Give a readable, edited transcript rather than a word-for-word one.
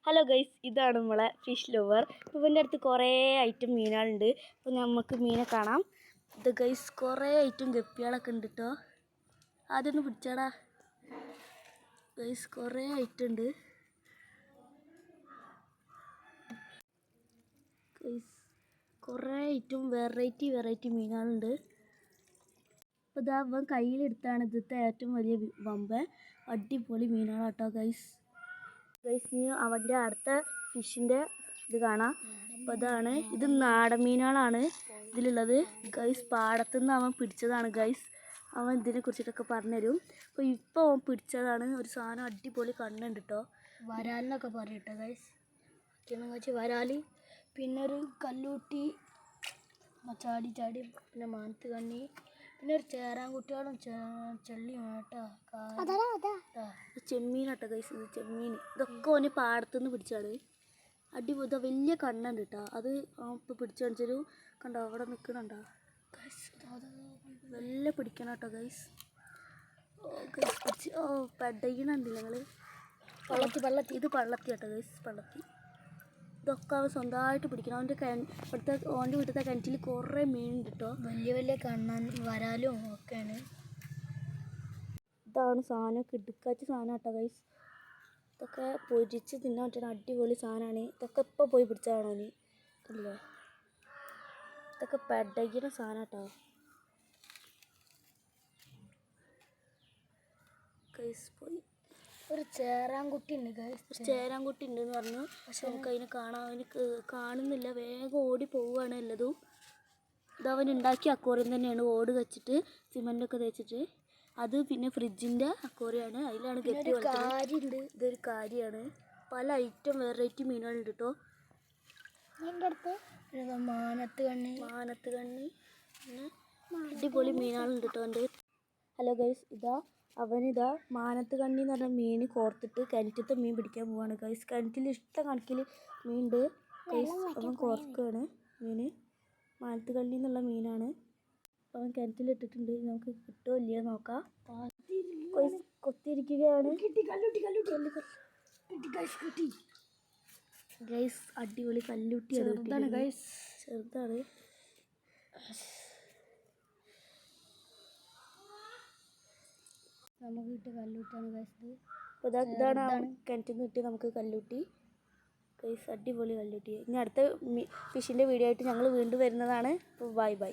Hello guys, ഇതാണ് നമ്മളെ fish lover. അപ്പോൾ എൻ്റെ അടുത്ത് കുറേ ഐറ്റം മീനുകളുണ്ട്. അപ്പോൾ നമുക്ക് മീനെ കാണാം. ഇത് ഗൈസ് കുറേ ഐറ്റം ഗപ്പികളൊക്കെ ഉണ്ട് കേട്ടോ. ആദ്യം ഒന്ന് പിടിച്ചാടാ ഗൈസ്, കുറേ ഐറ്റം ഉണ്ട് ഗൈസ്. കുറേ ഐറ്റം വെറൈറ്റി മീനുകളുണ്ട്. അപ്പോൾ ഇതാ അവൻ കയ്യിലെടുത്താണ് ഇന്നത്തെ ഏറ്റവും വലിയ വമ്പൻ അടിപൊളി മീനുകളാട്ടോ ഗൈസ്. ഇനി അവൻ്റെ അടുത്ത ഫിഷിൻ്റെ ഇത് കാണാം. അപ്പോൾ അതാണ്, ഇത് നാടൻ മീനുകളാണ് ഇതിലുള്ളത് ഗൈസ്. പാടത്തുനിന്ന് അവൻ പിടിച്ചതാണ് ഗൈസ്. അവൻ ഇതിനെ കുറിച്ചിട്ടൊക്കെ പറഞ്ഞുതരും. അപ്പോൾ ഇപ്പോൾ അവൻ പിടിച്ചതാണ് ഒരു സാധനം, അടിപൊളി കണ്ണുണ്ട് കേട്ടോ. വരാലിനൊക്കെ പറയട്ടോ ഗൈസ്. വെച്ച് വരാൽ, പിന്നെ ഒരു കല്ലൂട്ടി ചാടി പിന്നെ മാനത്ത് കണ്ണി, പിന്നെ ഒരു ചേരാൻകുട്ടികളും ചെള്ളിയും കേട്ടോ. ചെമ്മീനാട്ടോ ഗൈസ്, ഇത് ചെമ്മീൻ. ഇതൊക്കെ ഓന് പാടത്തുനിന്ന് പിടിച്ചാണ്. അടിപൊളി വലിയ കണ്ണുണ്ട് കേട്ടോ. അത് ഇപ്പോൾ പിടിച്ചു കാണിച്ചൊരു കണ്ടോ, അവിടെ നിൽക്കണുണ്ടോ ഗൈസ്. നല്ല പിടിക്കണം കേട്ടോ ഗൈസ്. ഗൈസ് പിടിച്ച് പെടയണുണ്ടല്ലോ നിങ്ങൾ. പള്ളത്തി ഇത് പള്ളത്തി കേട്ടോ ഗൈസ്, പള്ളത്തി. ഇതൊക്കെ അവൻ സ്വന്തമായിട്ട് പിടിക്കണം. ഓൻ്റെ വീട്ടിലത്തെ കിണറ്റിൽ കുറേ മീനുണ്ട് കേട്ടോ. വലിയ കണ്ണൻ വരാലും ഒക്കെയാണ്. ഇതാണ് സാധനം, കിടുക്കാച്ച സാധനം കേട്ടോ ഗൈസ്. ഇതൊക്കെ പൊരിച്ച് തിന്നാൻ പറ്റുന്ന അടിപൊളി സാധനമാണ്. ഇതൊക്കെ ഇപ്പോൾ പോയി പിടിച്ചതാണോ നീ അല്ലേ? ഇതൊക്കെ പെടയ്ക്കുന്ന സാധനം കേട്ടോ ഗൈസ്. പോയി ഒരു ചേരാൻകുട്ടി ഉണ്ട് ഗൈസ്. ഒരു ചേരാൻകുട്ടി ഉണ്ടെന്ന് പറഞ്ഞു. പക്ഷെ നമുക്ക് അതിനെ കാണുന്നില്ല. വേഗം ഓടി പോവുകയാണ് എല്ലതും. ഇതവൻ ഉണ്ടാക്കിയ അക്വേറിയം തന്നെയാണ്, ഓട് വെച്ചിട്ട് സിമെൻ്റൊക്കെ തേച്ചിട്ട്. അത് പിന്നെ ഫ്രിഡ്ജിൻ്റെ അക്വേറിയമാണ്, അതിലാണ് ഗപ്പി വളർത്തുന്നത്. ഇതൊരു കാര്യമാണ്. പല ഐറ്റം വെറൈറ്റി മീനുകളുണ്ട് കേട്ടോ. എൻ്റെ അടുത്ത് മാനത്ത് കണ്ണി പിന്നെ അടിപൊളി മീനുകളുണ്ട് കേട്ടോ എൻ്റെ. ഹലോ ഗൈസ്, അവനിതാ മാനത്ത് കണ്ണി എന്ന് പറഞ്ഞ മീൻ കോർത്തിട്ട് കിണറ്റത്തെ മീൻ പിടിക്കാൻ പോവാണ് ഗൈസ്. കിണറ്റിൽ ഇഷ്ടം കണക്കിൽ മീനുണ്ട് ഗൈസ്. അവൻ കോർക്കുകയാണ് മീൻ. മാനത്ത് കണ്ണി എന്നുള്ള മീനാണ്. അവൻ കിണറ്റിലിട്ടിട്ടുണ്ട്. നമുക്ക് കിട്ടുമോ ഇല്ലയോ നോക്കാം. കൊത്തിയിരിക്കുകയാണ് ഗൈസ്. അടിപൊളി കല്ലുട്ടിയാണ് ഗൈസ്, ചെറുതാണ്. നമുക്ക് കിട്ടിയ കല്ലൂട്ടിയാണ് ഗൈസ്. അപ്പോൾ ഇതാണ് കിണറ്റിൽ നിന്ന് കിട്ടിയ നമുക്ക് കല്ലൂട്ടി ഗൈസ്. അടിപൊളി കല്ലൂട്ടി. ഇനി അടുത്ത ഫിഷിൻ്റെ വീഡിയോ ആയിട്ട് ഞങ്ങൾ വീണ്ടും വരുന്നതാണ്. അപ്പോൾ ബൈ.